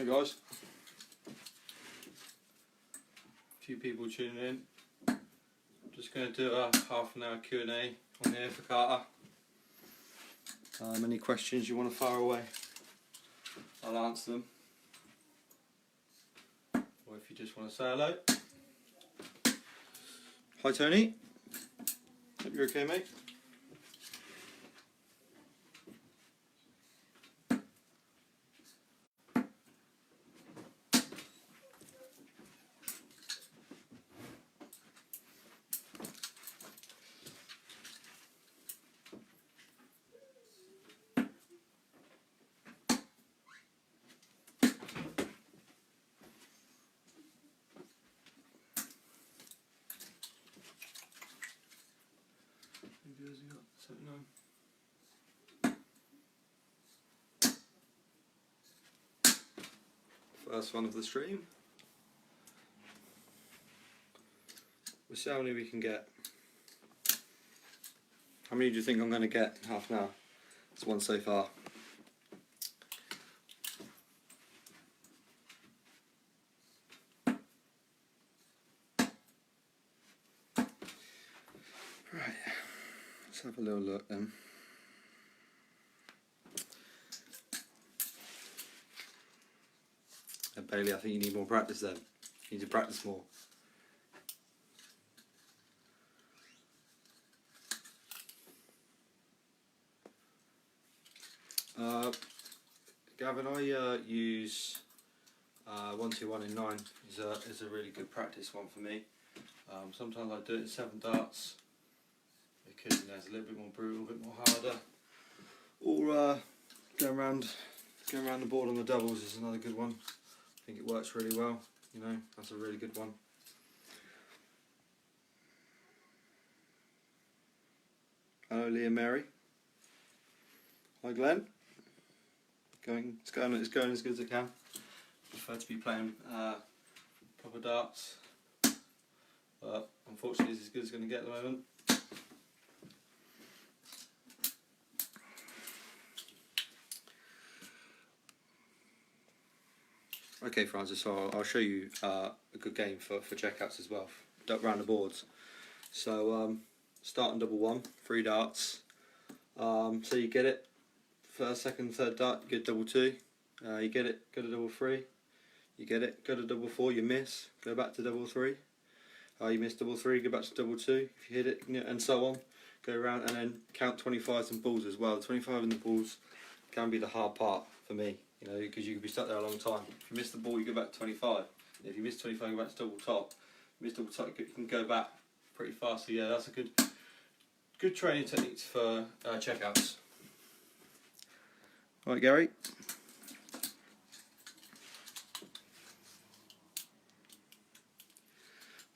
Hey guys, a few people tuning in. Just going to do a half an hour Q&A on here for Carter. Any questions you want to fire away, I'll answer them. Or if you just want to say hello. Hi Tony, hope you're okay mate. First one of the stream. We'll see how many we can get. How many do you think I'm going to get in half an hour? It's one so far. Right, let's have a little look then. Bailey, I think you need more practice then. You need to practice more. Gavin, I use 1-2-1 in 9 is a really good practice one for me. Sometimes I do it in 7 darts because it's a little bit more brutal, a bit more harder. Or going around the board on the doubles is another good one. I think it works really well. You know, that's a really good one. Hello, Leah Mary. Hi, Glenn. It's going as good as it can. Prefer to be playing proper darts, but unfortunately, it's as good as it's going to get at the moment. Okay, Francis. So I'll show you a good game for checkouts as well, round the boards. So start on double 1, 3 darts. So you get it. First, second, third dart, you get double 2. You get it, go to double 3. You get it, go to double 4, you miss, go back to double 3. You miss double 3, go back to double 2. If you hit it, and so on. Go around and then count 25s and balls as well. The 25 and the balls can be the hard part for me, you know, because you could be stuck there a long time. If you miss the ball, you go back to 25. If you miss 25, you go back to double top. If you miss double top, you can go back pretty fast. So yeah, that's a good training techniques for checkouts. All right, Gary.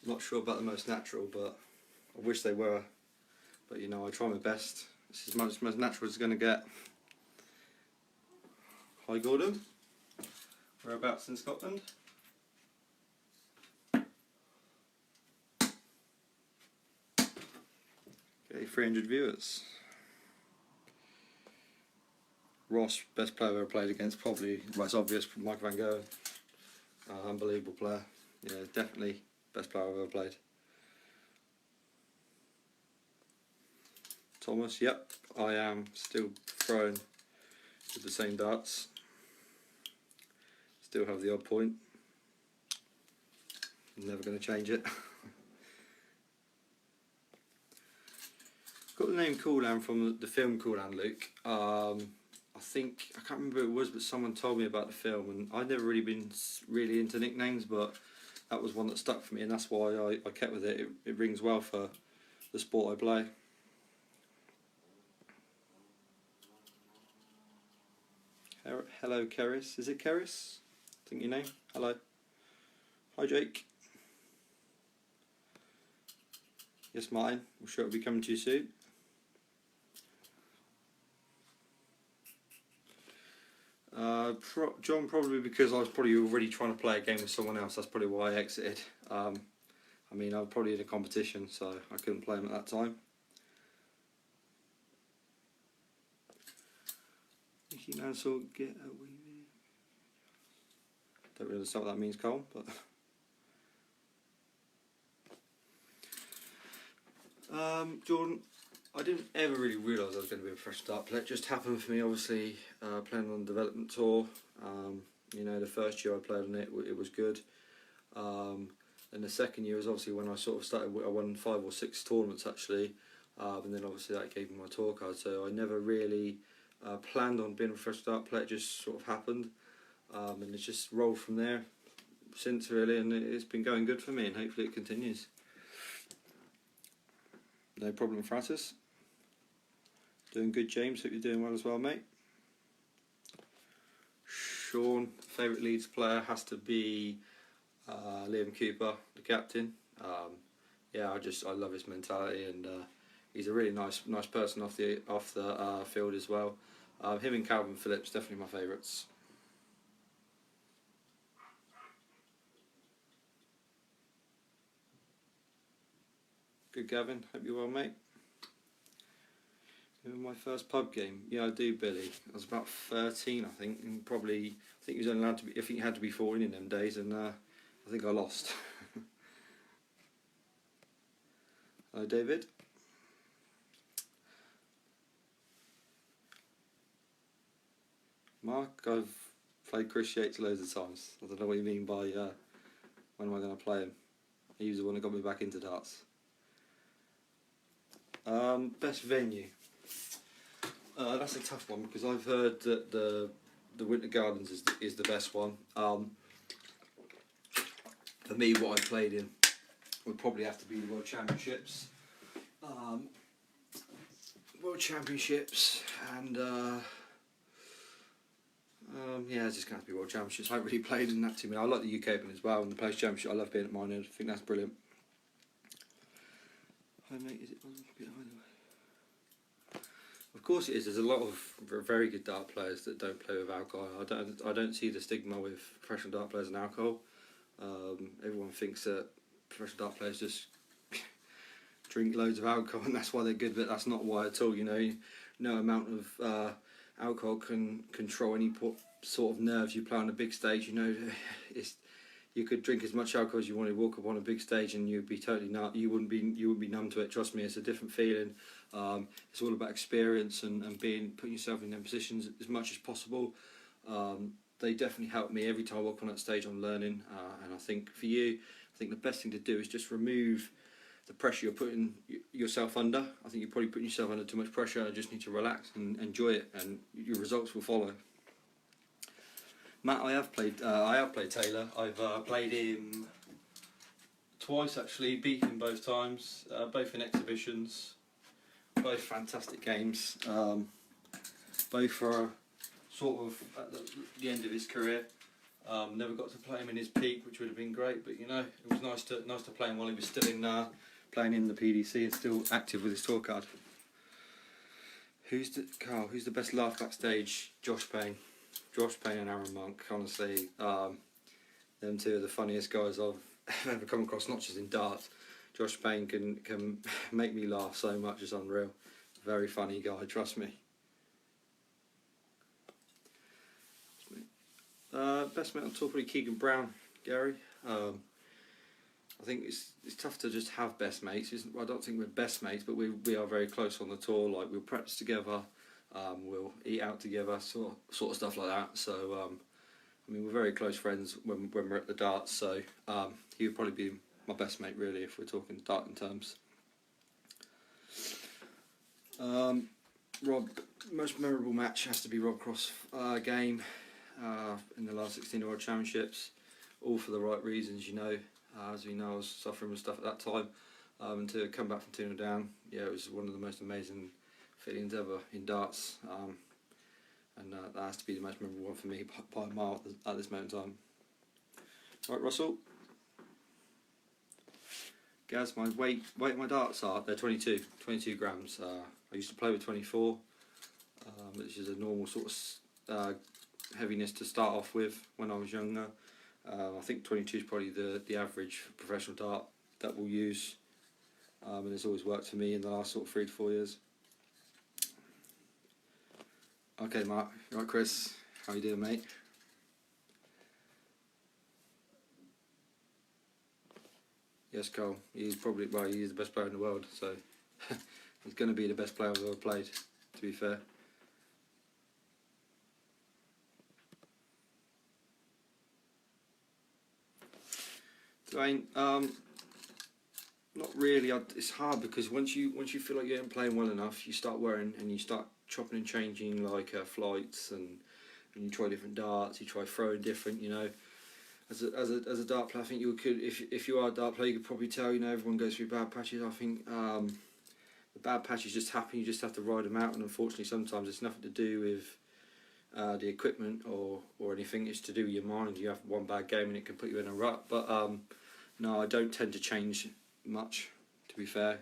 I'm not sure about the most natural, but I wish they were. But you know, I try my best. This is as most natural as it's going to get. Hi, Gordon. Whereabouts in Scotland? Okay, 300 viewers. Ross, best player I've ever played against, probably. Well, it's obvious, Mike Van Gogh. Unbelievable player. Yeah, definitely best player I've ever played. Thomas, yep, I am still throwing with the same darts. Still have the odd point. I'm never going to change it. Got the name Cooldown from the film Cooldown, Luke. I think, I can't remember who it was, but someone told me about the film, and I'd never really been really into nicknames, but that was one that stuck for me, and that's why I kept with it. It rings well for the sport I play. Hello, Keris. Is it Keris? I think your name. Hello. Hi, Jake. Yes, Martin. I'm sure it'll be coming to you soon. John, probably because I was probably already trying to play a game with someone else. That's probably why I exited. I mean, I was probably in a competition, so I couldn't play him at that time. Nicky Mansell, get a wee. understand what that means, Cole, but Jordan, I didn't ever really realise I was going to be a professional dart player. It just happened for me, obviously, playing on the development tour. You know, the first year I played on it, it was good. And the second year was obviously when I sort of started, I won 5 or 6 tournaments actually, and then obviously that gave me my tour card, so I never really planned on being a professional dart player. It just sort of happened, and it's just rolled from there since really, and it's been going good for me, and hopefully it continues. No problem, Francis. Doing good, James. Hope you're doing well as well, mate. Sean, favourite Leeds player has to be Liam Cooper, the captain. Yeah, I love his mentality, and he's a really nice person off the field as well. Him and Calvin Phillips definitely my favourites. Good, Gavin. Hope you're well, mate. My first pub game, yeah, I do, Billy. I was about 13, I think, and probably I think he was only allowed to be. I think he had to be 14 in them days, and I think I lost. Hello, David. Mark, I've played Chris Yates loads of times. I don't know what you mean by when am I going to play him. He was the one that got me back into darts. Best venue. That's a tough one because I've heard that the Winter Gardens is the best one. For me, what I played in would probably have to be the World Championships. World Championships and yeah, it's just going to be World Championships. I haven't really played in that too many. I like the UK Open as well, and the Players Championship. I love being at mine. I think that's brilliant. Hi mate, is it on a bit high? Of course it is. There's a lot of very good dart players that don't play with alcohol. I don't see the stigma with professional dart players and alcohol. Everyone thinks that professional dart players just drink loads of alcohol and that's why they're good, but that's not why at all. You know, no amount of alcohol can control any sort of nerves you play on a big stage. You know, you could drink as much alcohol as you wanted, walk up on a big stage, and you'd be totally you wouldn't be numb to it. Trust me, it's a different feeling. It's all about experience and putting yourself in them positions as much as possible. They definitely help me every time I walk on that stage. I'm learning, and I think for you, I think the best thing to do is just remove the pressure you're putting yourself under. I think you're probably putting yourself under too much pressure. I just need to relax and enjoy it, and your results will follow. Matt, I have played Taylor. I've played him twice actually, beat him both times, both in exhibitions. Both fantastic games. Both are sort of at the end of his career. Never got to play him in his peak, which would have been great. But you know, it was nice to play him while he was still playing in the PDC and still active with his tour card. Who's the best laugh backstage? Josh Payne and Aaron Monk. Honestly, them two are the funniest guys I've ever come across. Not just in darts. Josh Payne can make me laugh so much, it's unreal. Very funny guy, trust me. Best mate on tour, probably Keegan Brown, Gary. I think it's tough to just have best mates. I don't think we're best mates, but we are very close on the tour. Like, we'll practice together, we'll eat out together, sort of stuff like that. So I mean, we're very close friends when we're at the darts. So he would probably be my best mate, really, if we're talking darting terms. Rob, most memorable match has to be Rob Cross game in the last 16 World Championships, all for the right reasons, you know. As we know, I was suffering with stuff at that time, and to come back from 2-0 down, yeah, it was one of the most amazing feelings ever in darts, and that has to be the most memorable one for me by a mile at this moment in time. Right, Russell. Gaz, my weight my darts are, they're 22 grams. I used to play with 24, which is a normal sort of heaviness to start off with when I was younger. I think 22 is probably the average professional dart that we'll use, and it's always worked for me in the last sort of 3 to 4 years. Okay, Mark. Right, Chris. How you doing, mate? Yes, Cole. He's probably, well, he's the best player in the world, so he's going to be the best player I've ever played, to be fair. Dwayne, not really. It's hard because once you feel like you ain't playing well enough, you start worrying and you start chopping and changing like flights, and you try different darts. You try throwing different. You know, as a dart player, I think you could, if you are a dart player, you could probably tell. You know, everyone goes through bad patches. I think the bad patches just happen. You just have to ride them out, and unfortunately, sometimes it's nothing to do with the equipment or anything. It's to do with your mind. You have one bad game and it can put you in a rut. But no, I don't tend to change much, to be fair.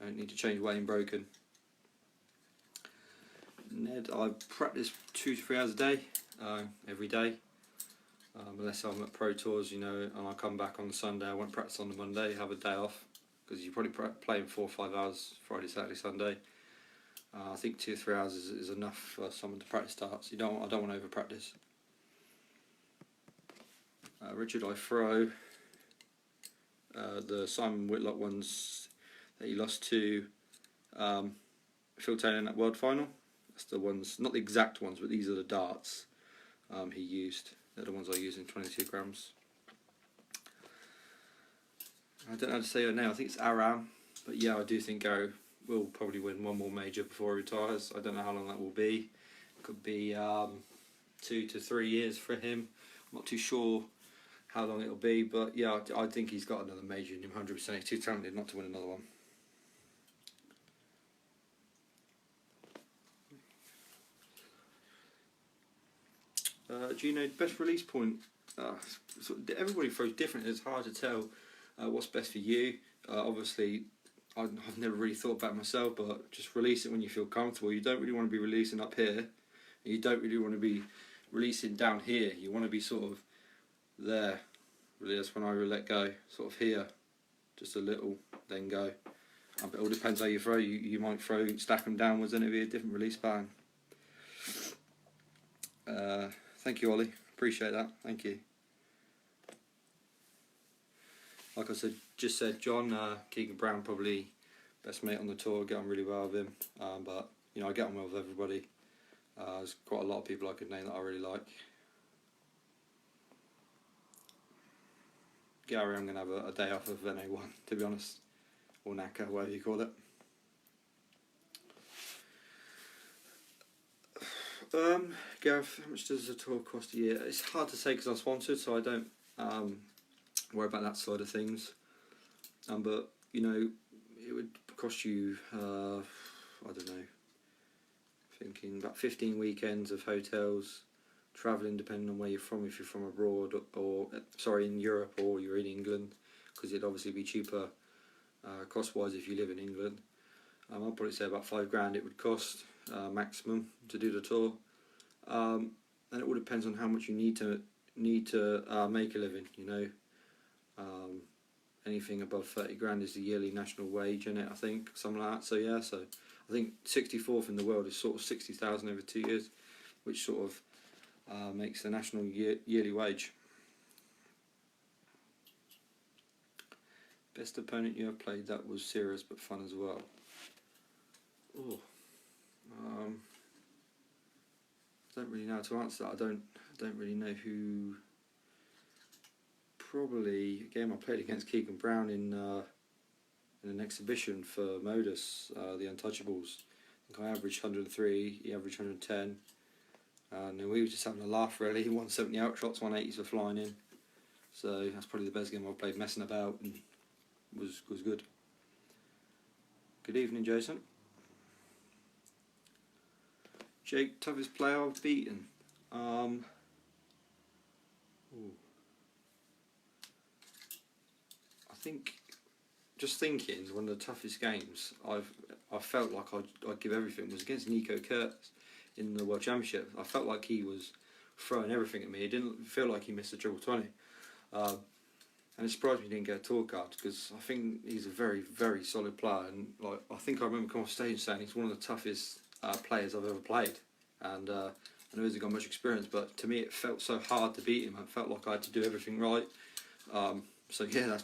I don't need to change weight and broken. Ned, I practice 2 to 3 hours a day, every day, unless I'm at pro tours, you know, and I come back on the Sunday. I won't practice on the Monday, have a day off, because you're probably playing 4 or 5 hours Friday, Saturday, Sunday. I think 2 or 3 hours is enough for someone to practice darts. I don't want to over practice. Richard, I throw the Simon Whitlock ones that he lost to Phil Taylor in that World Final. That's the ones, not the exact ones, but these are the darts he used. They're the ones I use in 22 grams. I don't know how to say her name. I think it's Aram, but yeah, I do think Gary will probably win one more major before he retires. I don't know how long that will be. Could be 2 to 3 years for him. I'm not too sure how long it'll be, but yeah, I think he's got another major in him, 100%. He's too talented not to win another one. Do you know the best release point? Everybody throws different. It's hard to tell what's best for you. Obviously, I've never really thought about it myself, but just release it when you feel comfortable. You don't really want to be releasing up here, and you don't really want to be releasing down here. You want to be sort of there. Really, that's when I will let go. Sort of here, just a little, then go. But it all depends how you throw. You might stack them downwards, and it'll be a different release pattern. Thank you, Ollie. Appreciate that. Thank you. Like I just said, John, Keegan Brown, probably best mate on the tour. Get on really well with him. But you know, I get on well with everybody. There's quite a lot of people I could name that I really like. Gary, I'm going to have a day off of NA1, to be honest, or NACA, whatever you call it. Gareth, how much does a tour cost a year? It's hard to say because I'm sponsored, so I don't worry about that side of things. But you know, it would cost you, I don't know, thinking about 15 weekends of hotels, travelling depending on where you're from. If you're from abroad, or sorry, in Europe, or you're in England, because it'd obviously be cheaper cost-wise if you live in England. I'd probably say about £5 it would cost maximum to do the tour. And it all depends on how much you need to make a living. You know, anything above 30 grand is the yearly national wage in it. I think something like that. So yeah, so I think 64th in the world is sort of 60,000 over 2 years, which sort of makes the national yearly wage. Best opponent you have played that was serious but fun as well. Oh, I don't really know how to answer that. I don't really know who. Probably a game I played against Keegan Brown in an exhibition for Modus, the Untouchables. I think I averaged 103, he averaged 110, and we were just having a laugh really. 170 out shots, 180s were flying in. So that's probably the best game I've played, messing about, and was good. Good evening, Jason. Jake, toughest player I've beaten. I think, just thinking, one of the toughest games I felt like I'd give everything was against Nico Kurtz in the World Championship. I felt like he was throwing everything at me. He didn't feel like he missed a triple 20. And it surprised me he didn't get a tour card, because I think he's a very, very solid player. And like, I think I remember coming off stage saying he's one of the toughest players I've ever played. And I know he's got much experience, but to me it felt so hard to beat him. I felt like I had to do everything right. So yeah,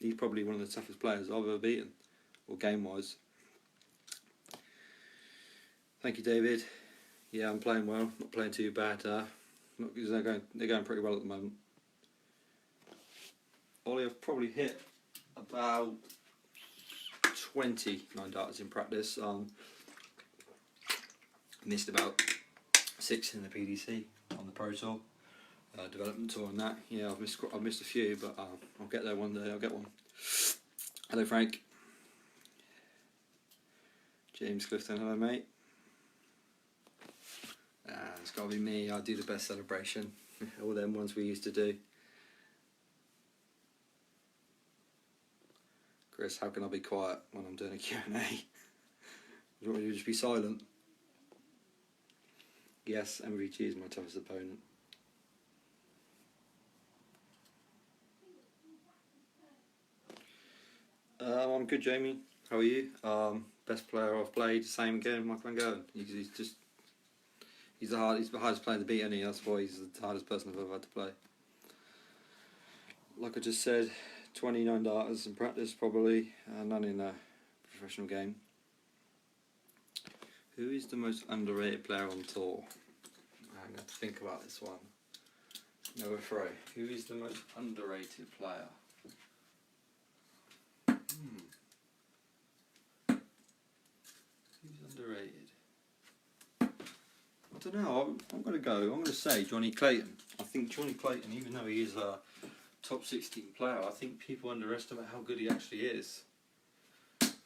he's probably one of the toughest players I've ever beaten, or game wise. Thank you, David. Yeah, I'm playing well. Not playing too bad. They're going pretty well at the moment. Ollie, I've probably hit about 29 darts in practice. Missed about 6 in the PDC on the Pro Tour, development tour, and that. Yeah, I've missed a few, but I'll get there one day. I'll get one. Hello, Frank. James Clifton. Hello, mate. It's got to be me. I do the best celebration. All them ones we used to do. Chris, how can I be quiet when I'm doing a Q&A? You want me to just be silent? Yes, MVG is my toughest opponent. I'm good, Jamie. How are you? Best player I've played. Same again, Mike Van Gogh. He's the hardest player to beat, isn't he? That's why he's the hardest person I've ever had to play. Like I just said, 29 darters in practice probably, none in a professional game. Who is the most underrated player on tour? I'm going to think about this one. Noah Frey. Who is the most underrated player? Who's underrated? I don't know. I'm going to say Johnny Clayton. I think Johnny Clayton, even though he is a top 16 player, I think people underestimate how good he actually is.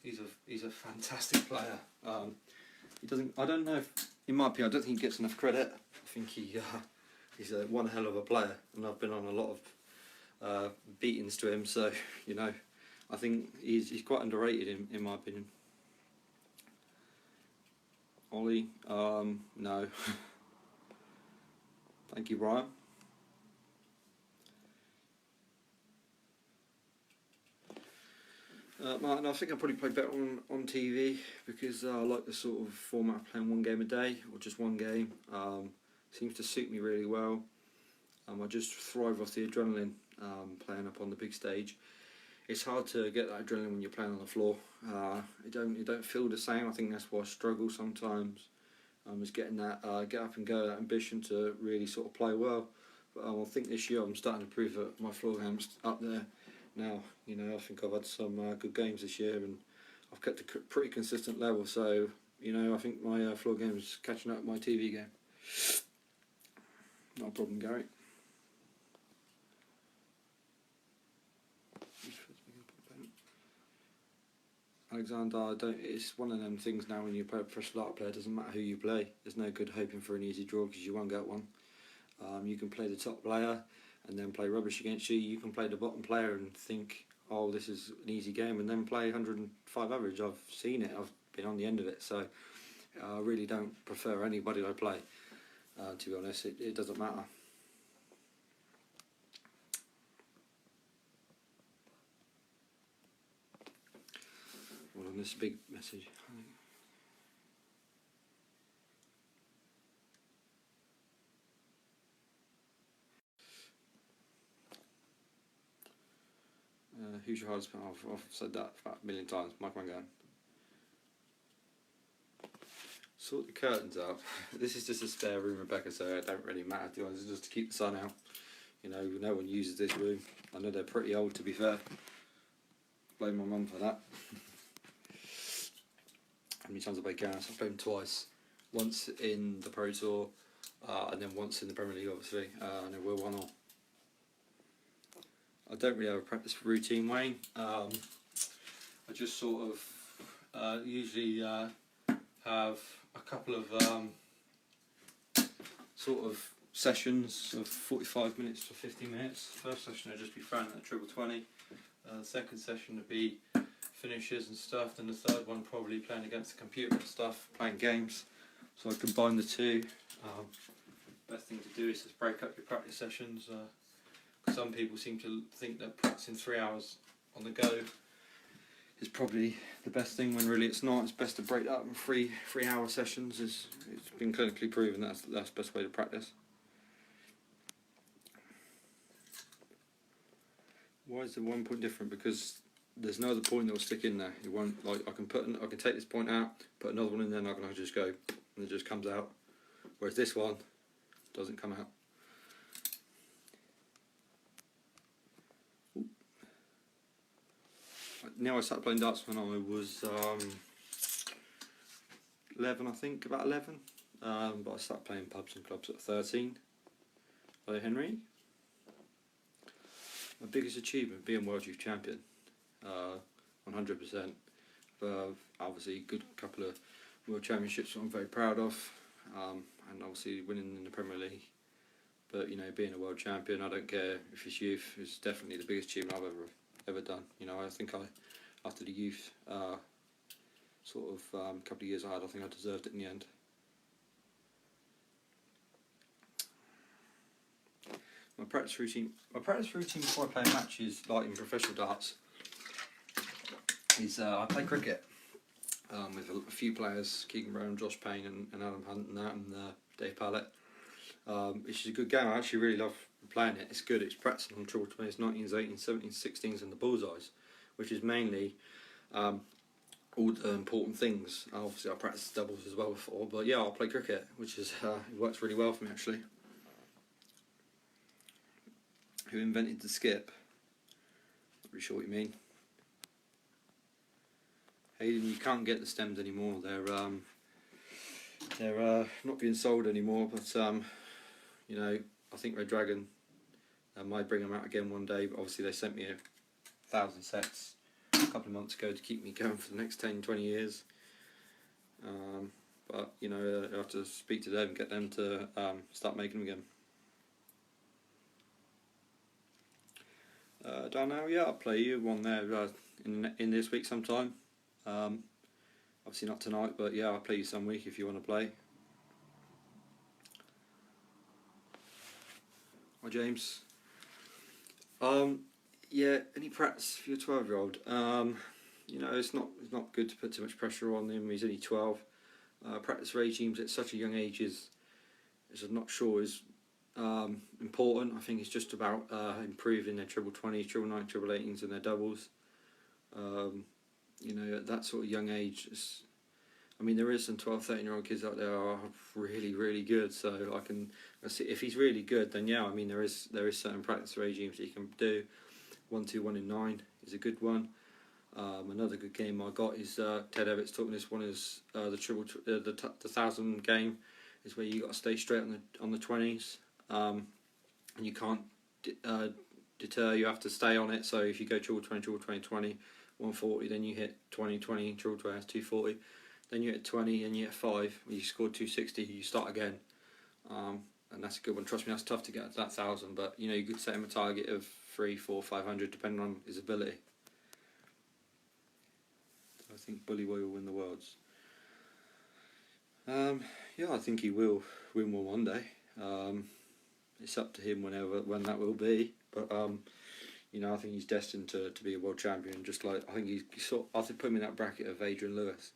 He's a fantastic player. He doesn't. I don't know if, in my opinion, I don't think he gets enough credit. I think he's one hell of a player, and I've been on a lot of beatings to him. So I think he's quite underrated in my opinion. Ollie, no. Thank you, Brian. Martin, I think I probably play better on TV because I like the sort of format of playing one game a day or just one game. Seems to suit me really well. I just thrive off the adrenaline playing up on the big stage. It's hard to get that adrenaline when you're playing on the floor. It don't feel the same. I think that's why I struggle sometimes. Is getting that get up and go, that ambition to really sort of play well. But I think this year I'm starting to prove that my floor game's up there. Now, I think I've had some good games this year, and I've kept a pretty consistent level. So, I think my floor game is catching up with my TV game. Not a problem, Gary. Alexander, it's one of them things now when you play a professional dart player, it doesn't matter who you play. There's no good hoping for an easy draw because you won't get one. You can play the top player and then play rubbish against you. You can play the bottom player and think, oh, this is an easy game, and then play 105 average. I've seen it. I've been on the end of it. So I really don't prefer anybody I play. To be honest, it doesn't matter. Well, on this big message. Who's your hardest player? I've said that about a million times. Mike Van Gogh. Sort the curtains up. This is just a spare room, Rebecca, so it don't really matter to us. It's just to keep the sun out. No one uses this room. I know they're pretty old, to be fair. Blame my mum for that. How many times have I played Gareth? I've played him twice. Once in the Pro Tour, and then once in the Premier League, obviously. And then we're 1-1. I don't really have a practice routine, Wayne. I just sort of usually have a couple of sort of sessions of 45 minutes to 50 minutes. First session would just be throwing at triple 20. The second session would be finishes and stuff. Then the third one probably playing against the computer and stuff, playing games. So I combine the two. Best thing to do is just break up your practice sessions. Some people seem to think that practicing 3 hours on the go is probably the best thing, when really it's not. It's best to break that up in three-hour sessions. It's been clinically proven that's the best way to practice. Why is the 1 point different? Because there's no other point that will stick in there. It won't, like, I can take this point out, put another one in there, and I can just go, and it just comes out. Whereas this one doesn't come out. Now I started playing darts when I was 11, I think, about 11. But I started playing pubs and clubs at 13. Hello, Henry. My biggest achievement, being World Youth Champion. 100%. Obviously, a good couple of World Championships that I'm very proud of. And obviously winning in the Premier League. But, you know, being a World Champion, I don't care if it's youth, is definitely the biggest achievement I've ever done. You know, I think after the youth couple of years I had, I think I deserved it in the end. My practice routine before I play a match is, like in professional darts, is I play cricket with a few players, Keegan Brown, Josh Payne and Adam Hunt and that, and Dave Pallett. Which is a good game. I actually really love playing it. It's good. It's practicing on triple 20s, 19s, 18s, 17s, 16s and the bullseyes, which is mainly all the important things. Obviously I practiced doubles as well before, but yeah, I'll play cricket, which is it works really well for me actually. Who invented the skip? Not really sure what you mean. Hayden, you can't get the stems anymore. They're not being sold anymore, but you know, I think Red Dragon might bring them out again one day, but obviously they sent me 1,000 sets a couple of months ago to keep me going for the next 10-20 years. But you know, I have to speak to them and get them to start making them again. Darnell, yeah, I'll play you one there in this week sometime. Obviously not tonight, but yeah, I'll play you some week if you want to play. Hi James. Yeah, any practice for your 12-year-old? You know, it's not good to put too much pressure on him. He's only 12. Practice regimes at such a young age is I'm not sure is important. I think it's just about improving their triple 20s, triple 9, triple 18s and their doubles. You know, at that sort of young age, I mean, there is some 12, 13-year-old kids out there who are really, really good. So I see if he's really good, then yeah, I mean, there is certain practice regimes that you can do. 1-2, 1 in 9 is a good one. Another good game I got is Ted Evans taught me this one is the 1,000 game is where you got to stay straight on the 20s, and you can't deter. You have to stay on it. So if you go triple 20, triple 20, 20, 140, then you hit 20, 20, triple 20, that's 240. Then you hit 20 and you hit 5. When you scored 260, you start again. And that's a good one. Trust me, that's tough to get to that 1,000. But you know, you could set him a target of 300, 400, 500, depending on his ability. I think Bully Boy will win the Worlds. Yeah, I think he will win one day. It's up to him when that will be. But you know, I think he's destined to be a world champion. Just like I think I think put him in that bracket of Adrian Lewis.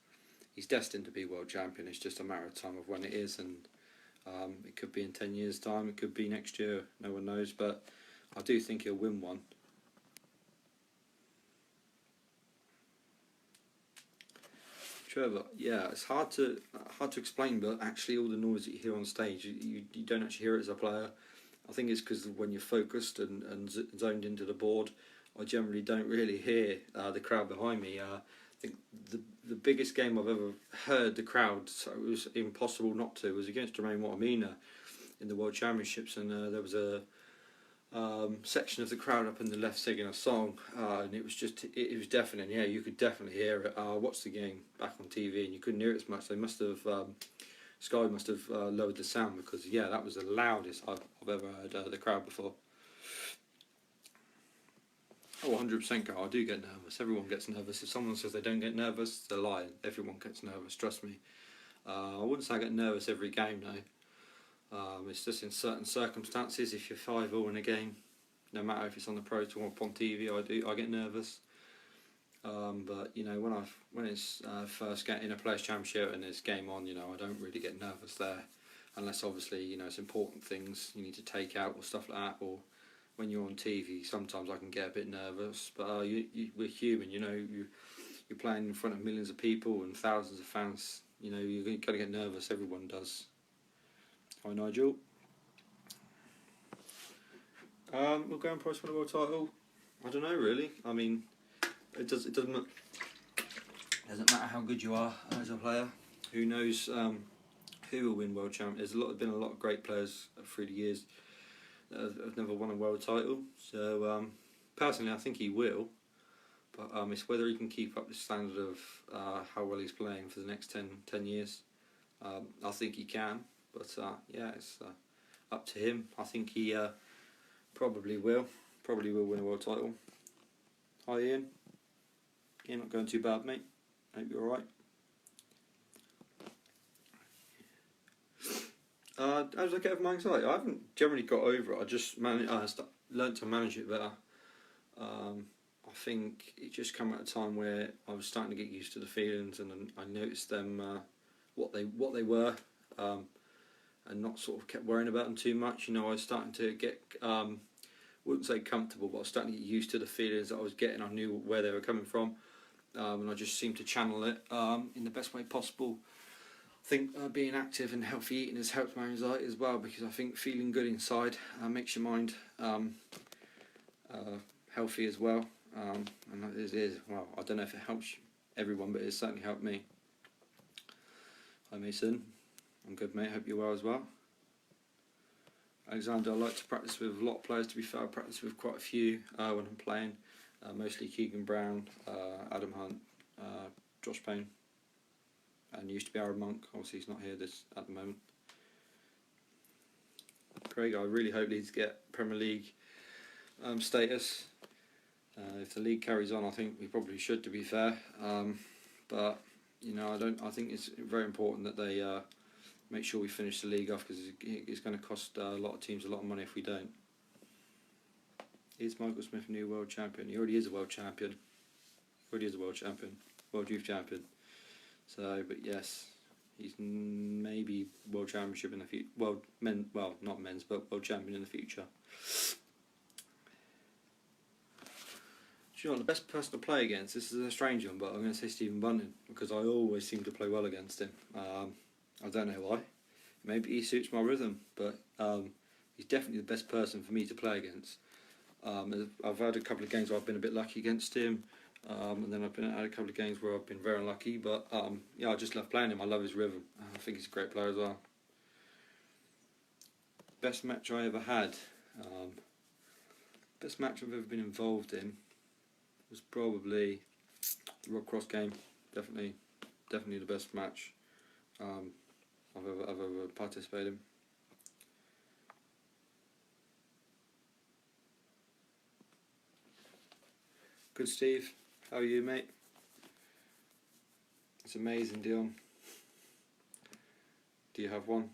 He's destined to be world champion. It's just a matter of time of when it is, and it could be in 10 years' time. It could be next year. No one knows, but I do think he'll win one. Trevor, yeah, it's hard to explain, but actually all the noise that you hear on stage, you don't actually hear it as a player. I think it's because when you're focused and zoned into the board, I generally don't really hear the crowd behind me. I think the biggest game I've ever heard the crowd, so it was impossible not to, was against Jermaine Watamina in the World Championships, and there was a section of the crowd up in the left singing a song, and it was deafening. Yeah, you could definitely hear it. I watched the game back on TV and you couldn't hear it as much. They must have Sky must have lowered the sound, because yeah, that was the loudest I've ever heard the crowd before. Oh, 100% Carl, I do get nervous. Everyone gets nervous. If someone says they don't get nervous, they're lying. Everyone gets nervous, trust me. I wouldn't say I get nervous every game, no. It's just in certain circumstances. If you're 5-0 in a game, no matter if it's on the Pro Tour or on TV, I get nervous. But you know, when it's first in a Players Championship and there's game on, you know, I don't really get nervous there, unless obviously, you know, it's important things you need to take out or stuff like that, or when you're on TV, sometimes I can get a bit nervous. But we're human, you know. You're playing in front of millions of people and thousands of fans. You know, you're going to get nervous. Everyone does. Hi, Nigel. We'll go and price for the world title. I don't know, really. I mean, it doesn't matter how good you are as a player. Who knows who will win world champion? There's been a lot of great players through the years that have never won a world title. So personally, I think he will. But it's whether he can keep up the standard of how well he's playing for the next 10 years. I think he can, but yeah, it's up to him. I think he probably will win a world title. Hi Ian. You're not going too bad, mate. Hope you're alright. How did I get over my anxiety? I haven't generally got over it. I just learned to manage it better. I think it just came at a time where I was starting to get used to the feelings, and I noticed them what they were, and not sort of kept worrying about them too much. You know, I was starting to get wouldn't say comfortable, but I was starting to get used to the feelings that I was getting. I knew where they were coming from, and I just seemed to channel it in the best way possible. I think being active and healthy eating has helped my anxiety as well, because I think feeling good inside makes your mind healthy as well. And that is, well, I don't know if it helps everyone, but it's certainly helped me. Hi Mason, I'm good mate, hope you're well as well. Alexander, I like to practice with a lot of players. To be fair, I practice with quite a few when I'm playing, mostly Keegan Brown, Adam Hunt, Josh Payne, and used to be Aaron Monk. Obviously he's not here at the moment. Craig, I really hope Leeds get Premier League status. If the league carries on, I think we probably should, to be fair. But you know, I think it's very important that they make sure we finish the league off, because it's going to cost a lot of teams a lot of money if we don't. Is Michael Smith a new world champion? He already is a world champion. World youth champion. So, but yes, he's maybe world championship in the future. Well, not men's, but world champion in the future. Do you know what, the best person to play against? This is a strange one, but I'm going to say Stephen Bunting, because I always seem to play well against him. I don't know why. Maybe he suits my rhythm, but he's definitely the best person for me to play against. I've had a couple of games where I've been a bit lucky against him, and then I've had a couple of games where I've been very unlucky. But yeah, I just love playing him. I love his rhythm. I think he's a great player as well. Best match I ever had. Best match I've ever been involved in was probably the Rock Cross game. Definitely the best match I've ever participated in. Good, Steve. How are you, mate? It's amazing, Dion. Do you have one?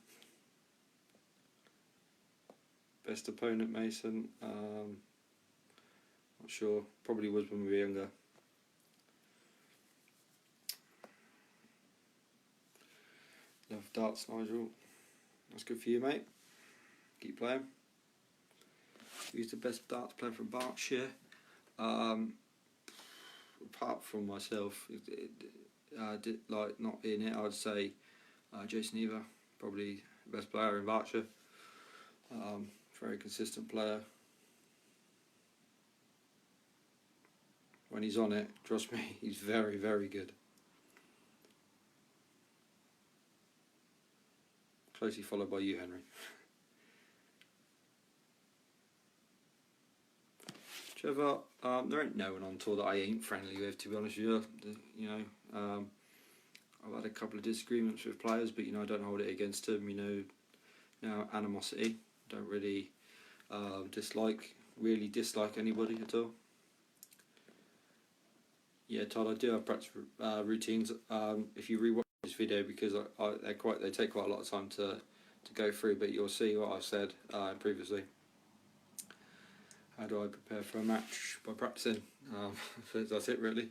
Best opponent, Mason? Not sure. Probably was when we were younger. Love darts, Nigel. That's good for you, mate. Keep playing. Who's the best darts player from Berkshire? Apart from myself, not in it, I'd say Jason Eva, probably the best player in Berkshire. Very consistent player. When he's on it, trust me, he's very, very good. Closely followed by you, Henry. Trevor, there ain't no one on tour that I ain't friendly with, to be honest with you. You know, I've had a couple of disagreements with players, but you know, I don't hold it against them. You know, no animosity. Don't really really dislike anybody at all. Yeah, Todd, I do have practice routines. If you rewatch this video, because they take quite a lot of time to go through, but you'll see what I said previously. How do I prepare for a match? By practicing. So that's it really.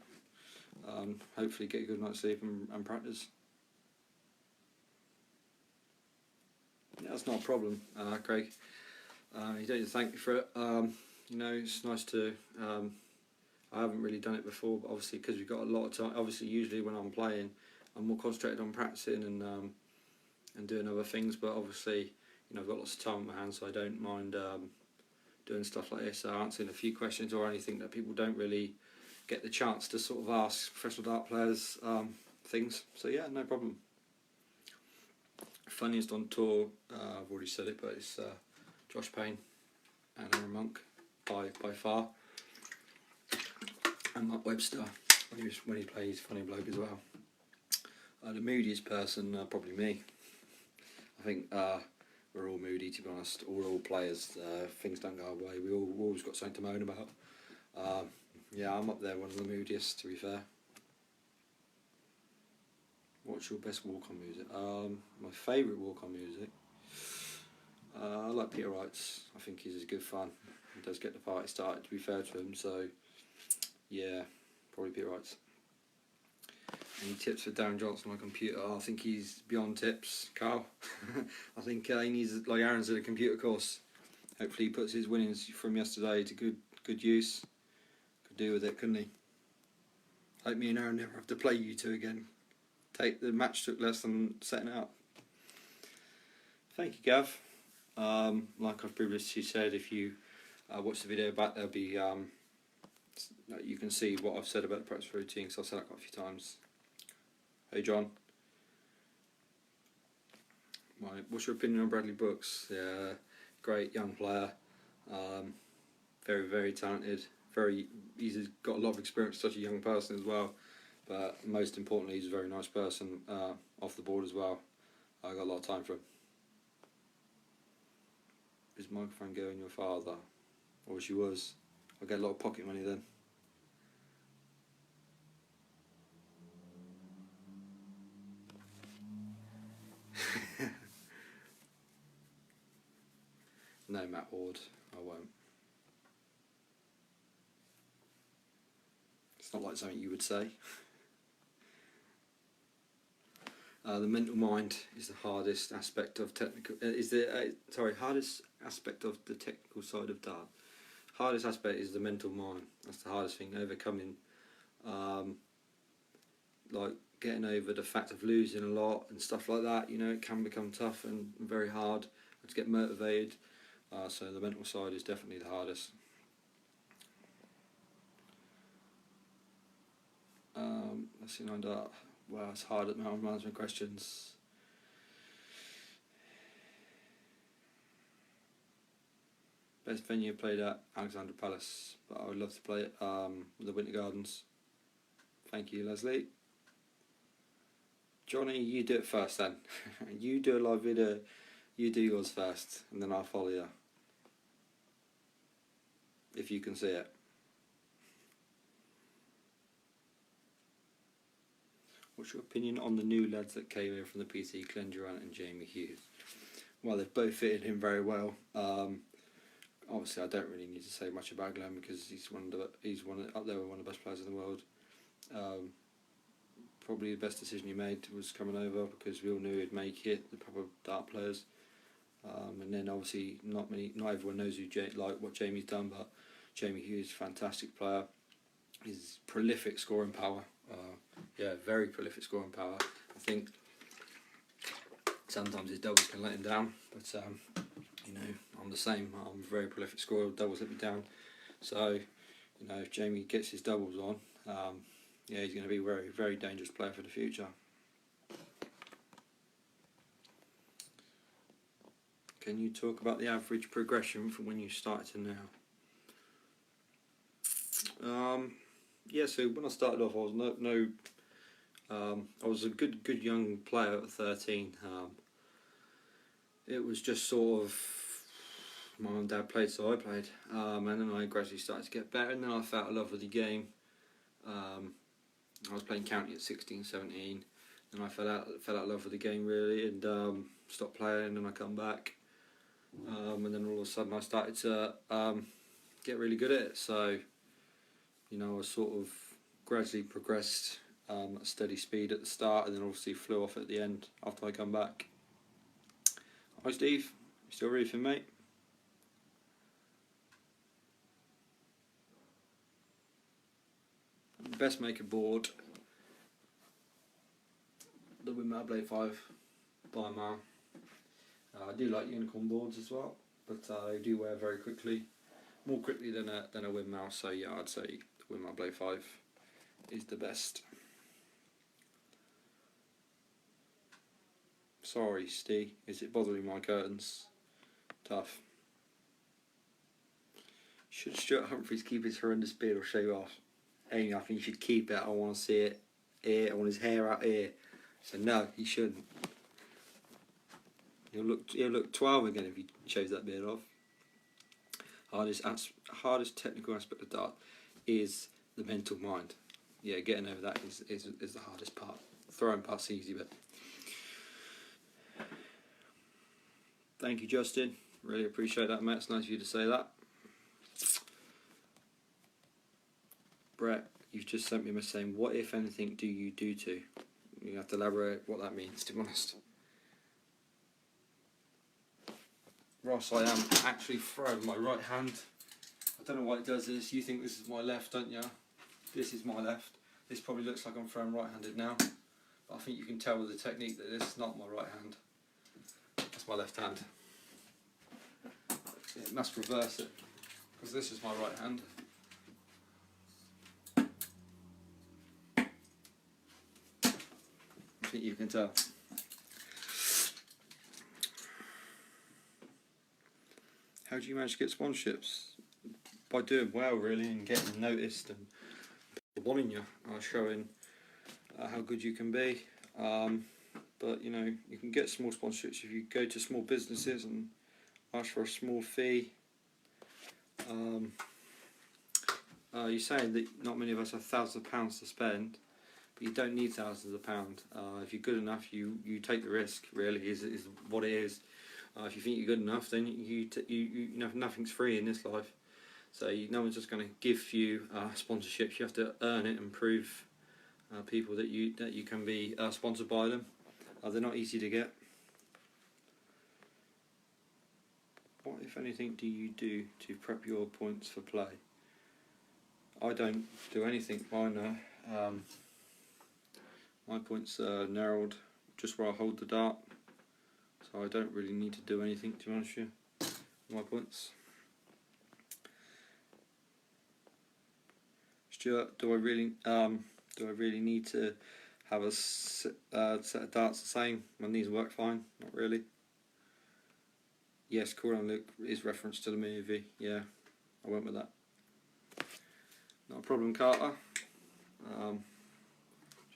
Hopefully get a good night's sleep and practice. Yeah, that's not a problem, Craig. You don't need to thank me for it. You know, it's nice to. I haven't really done it before, but obviously because we've got a lot of time. Obviously, usually when I'm playing, I'm more concentrated on practicing and doing other things. But obviously, you know, I've got lots of time on my hands, so I don't mind doing stuff like this, answering a few questions or anything that people don't really get the chance to sort of ask professional dart players things. So yeah, no problem. Funniest on tour, I've already said it, but it's Josh Payne and Aaron Monk by far, and Mark Webster when he plays funny bloke as well. The moodiest person, probably me. I think we're all moody, to be honest. We're all players. Things don't go our way. We've always got something to moan about. Yeah, I'm up there, one of the moodiest, to be fair. What's your best walk-on music? My favourite walk-on music? I like Peter Wright's. I think he's good fun. He does get the party started, to be fair to him, so yeah, probably Peter Wright's. Any tips for Darren Johnson on a computer? I think he's beyond tips, Carl. I think he needs, like Aaron's, at a computer course. Hopefully he puts his winnings from yesterday to good use. Could do with it, couldn't he? Hope me and Aaron never have to play you two again. The match took less than setting it up. Thank you, Gav. Like I've previously said, if you watch the video back, there'll be you can see what I've said about the practice routine, because I've said that quite a few times. Hey John, what's your opinion on Bradley Brooks? Yeah, great young player, very, very talented. He's got a lot of experience, such a young person as well. But most importantly, he's a very nice person off the board as well. I got a lot of time for him. Is microphone going your father? Or she was. I get a lot of pocket money then. No, Matt Ward, I won't. It's not like something you would say. The mental mind is the hardest aspect of technical. Hardest aspect of the technical side of dart. Hardest aspect is the mental mind. That's the hardest thing. Overcoming, like getting over the fact of losing a lot and stuff like that. You know, it can become tough and very hard to get motivated. So the mental side is definitely the hardest. Let's see, lined up. Wow, it's hard at mountain management questions. Best venue played at Alexandra Palace, but I would love to play it the Winter Gardens. Thank you, Leslie. Johnny, you do it first then. You do a live video. You do yours first, and then I'll follow you. If you can see it. What's your opinion on the new lads that came in from the PC, Glenn Durant and Jamie Hughes? Well, they've both fitted him very well. Obviously, I don't really need to say much about Glenn because he's up there with one of the best players in the world. Probably the best decision he made was coming over, because we all knew he'd make it, the proper dart players. And then obviously not everyone knows what Jamie's done, but Jamie Hughes, fantastic player. He's prolific scoring power. Very prolific scoring power. I think sometimes his doubles can let him down, but you know, I'm the same. I'm a very prolific scorer. Doubles let me down. So, you know, if Jamie gets his doubles on, he's going to be a very, very dangerous player for the future. Can you talk about the average progression from when you started to now? So when I started off, I was I was a good young player at 13. It was just sort of my mum and dad played, so I played, and then I gradually started to get better, and then I fell in love with the game. I was playing county at 16, 17, and I fell out of love with the game really, and stopped playing, and I come back, and then all of a sudden I started to get really good at it. So, you know, I sort of gradually progressed at steady speed at the start, and then obviously flew off at the end after I come back. Hi Steve, you still ready for me, mate? best maker board, the Windmill Blade 5 by a mile. I do like unicorn boards as well, but they do wear very quickly, more quickly than a windmill. So yeah, I'd say the Windmill Blade 5 is the best. Sorry, Steve, is it bothering my curtains? Tough. Should Stuart Humphries keep his horrendous beard or shave off? Amy, I think he should keep it. I want to see it here. I want his hair out here. So no, he shouldn't. He'll look 12 again if he shaves that beard off. Hardest technical aspect of dart is the mental mind. Yeah, getting over that is the hardest part. Throwing part's easy, but thank you, Justin. Really appreciate that, Matt. It's nice of you to say that. Brett, you've just sent me a message saying, what if anything do you do to? You have to elaborate what that means, to be honest. Ross, I am actually throwing my right hand. I don't know why it does this. You think this is my left, don't you? This is my left. This probably looks like I'm throwing right-handed now. But I think you can tell with the technique that this is not my right hand. That's my left hand. It must reverse it, because this is my right hand. I think you can tell. How do you manage to get sponsorships? By doing well, really, and getting noticed and people wanting you, showing how good you can be. But you know, you can get small sponsorships if you go to small businesses and ask for a small fee. You're saying that not many of us have thousands of pounds to spend, but you don't need thousands of pounds. If you're good enough, you take the risk. Really, is what it is. If you think you're good enough, then you know nothing's free in this life. So no one's just going to give you sponsorships. You have to earn it and prove people that you can be sponsored by them. They're not easy to get. What, if anything, do you do to prep your points for play? I don't do anything. Mine my points are narrowed just where I hold the dart, so I don't really need to do anything, to be honest with you. My points. Stuart, do I really need to have a set of darts the same when these work fine? Not really. Yes, Cool and Luke is reference to the movie. Yeah, I went with that. Not a problem, Carter.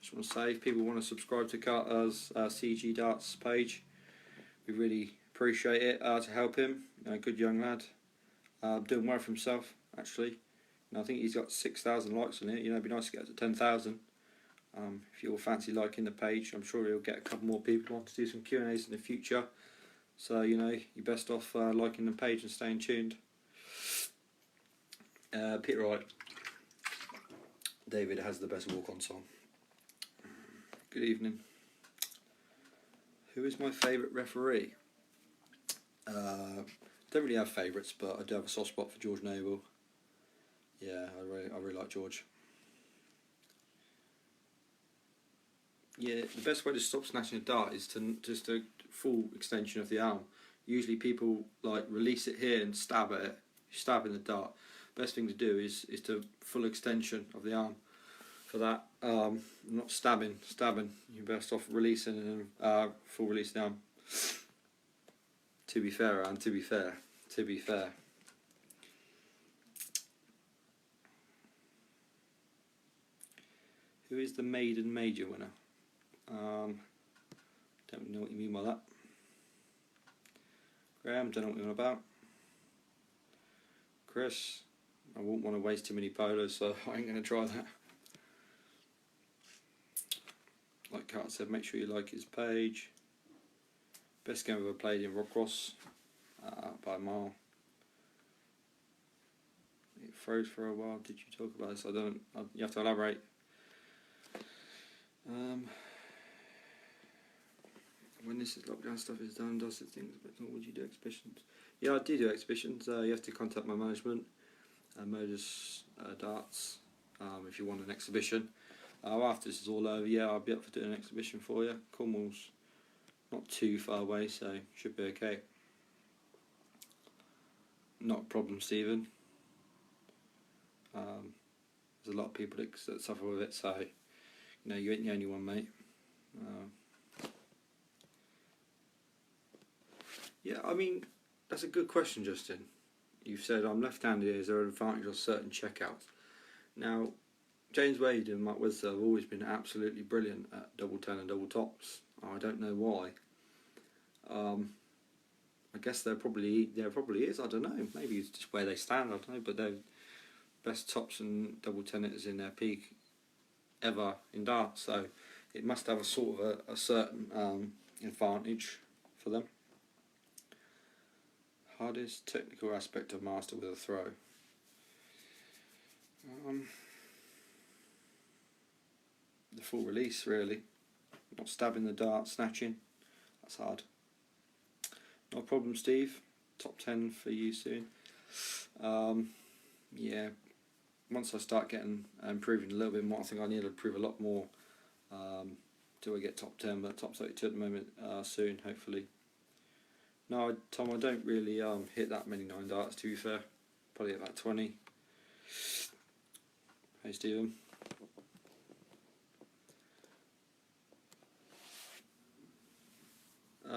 Just want to say, if people want to subscribe to Carter's CG Darts page, we really appreciate it to help him. Good young lad, doing well for himself actually. And I think he's got 6,000 likes on it. You know, it'd be nice to get to 10,000. If you all fancy liking the page, I'm sure he'll get a couple more people on to do some Q&As in the future. So you know, you're best off liking the page and staying tuned. Peter Wright. David has the best walk-on song. Good evening. Who is my favourite referee? Don't really have favourites, but I do have a soft spot for George Noble. Yeah, I really like George. Yeah, the best way to stop snatching a dart is to just a full extension of the arm. Usually people like release it here and stab at it. Stab in the dart. Best thing to do is to full extension of the arm. For that, not stabbing. You're best off releasing and full release the arm. To be fair, and to be fair. Who is the maiden major winner? Don't know what you mean by that. Graham, don't know what you're on about. Chris, I wouldn't want to waste too many polos, so I ain't going to try that. Like Carter said, make sure you like his page. Best game I've ever played in Rockcross by a mile. It froze for a while. Did you talk about this? You have to elaborate. When this lockdown stuff is done, does it things? But would you do exhibitions? Yeah, I do exhibitions. You have to contact my management, Modus Darts. if you want an exhibition. After this is all over, yeah, I'll be up for doing an exhibition for you. Cornwall's not too far away, so should be okay. Not a problem, Stephen. There's a lot of people that suffer with it, so you know, you ain't the only one, mate. Yeah, I mean, that's a good question, Justin. You've said I'm left-handed. Is there an advantage on certain checkouts? Now, James Wade and Mark Webster have always been absolutely brilliant at double 10 and double tops. I don't know why. I guess there probably is. I don't know. Maybe it's just where they stand. I don't know. But they're best tops and double tenors in their peak ever in darts. So it must have a sort of a certain advantage for them. Hardest technical aspect of master with a throw. The full release, really. Not stabbing the dart, snatching. That's hard. No problem, Steve. Top 10 for you soon. Yeah, once I start getting improving a little bit more, I think I need to improve a lot more till I get top 10, but top 32 at the moment soon, hopefully. No, Tom, I don't really hit that many 9 darts, to be fair. Probably about 20. Hey, Stephen.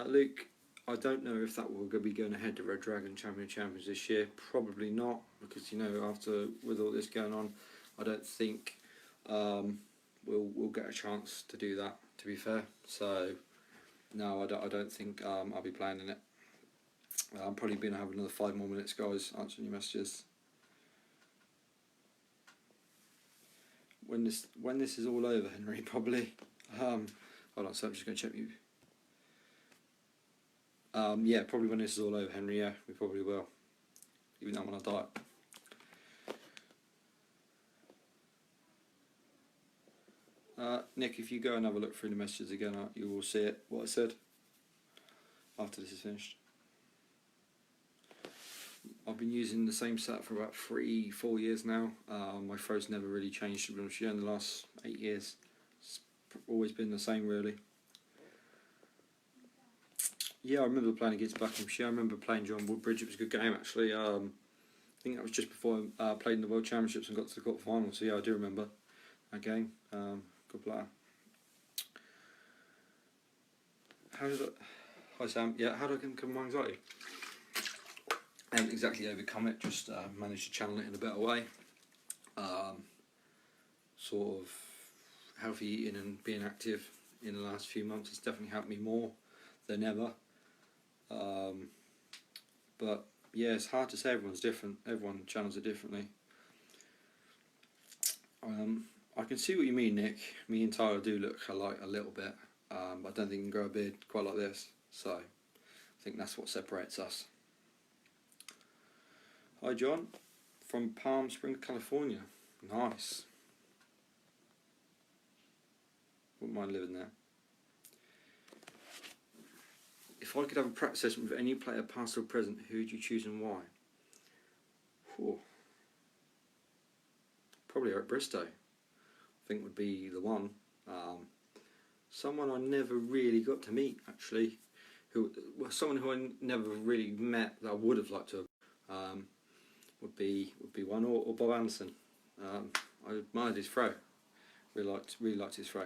Luke, I don't know if that will be going ahead to Red Dragon Champions this year. Probably not, because you know, after with all this going on, I don't think we'll get a chance to do that. To be fair, so no, I don't think I'll be playing in it. I'm probably going to have another 5 more minutes, guys, answering your messages. When this is all over, Henry, probably. Hold on, so I'm just going to check you. Yeah, probably when this is all over, Henry. Yeah, we probably will. Even though I'm on a diet. Nick, if you go and have a look through the messages again, you will see it. What I said after this is finished. I've been using the same setup for about 3-4 years now. My throw's never really changed, to be honest with you, in the last 8 years. It's always been the same, really. Yeah, I remember playing against Buckinghamshire. I remember playing John Woodbridge. It was a good game, actually. I think that was just before I played in the World Championships and got to the quarter final. So yeah, I do remember that game. Good player. Hi Sam. Yeah, how do I overcome my anxiety? I haven't exactly overcome it. Just managed to channel it in a better way. Sort of healthy eating and being active in the last few months has definitely helped me more than ever. But yeah, it's hard to say. Everyone's different. Everyone channels it differently. I can see what you mean, Nick. Me and Tyler do look alike a little bit, but I don't think you can grow a beard quite like this. So I think that's what separates us. Hi John, from Palm Springs, California. Nice. Wouldn't mind living there. If I could have a practice session with any player, past or present, who would you choose and why? Whew. Probably Eric Bristow, I think would be the one. Someone I never really got to meet, actually, someone who I never really met that I would have liked to have, would be one, or Bob Anderson. I admired his throw. Really liked his throw.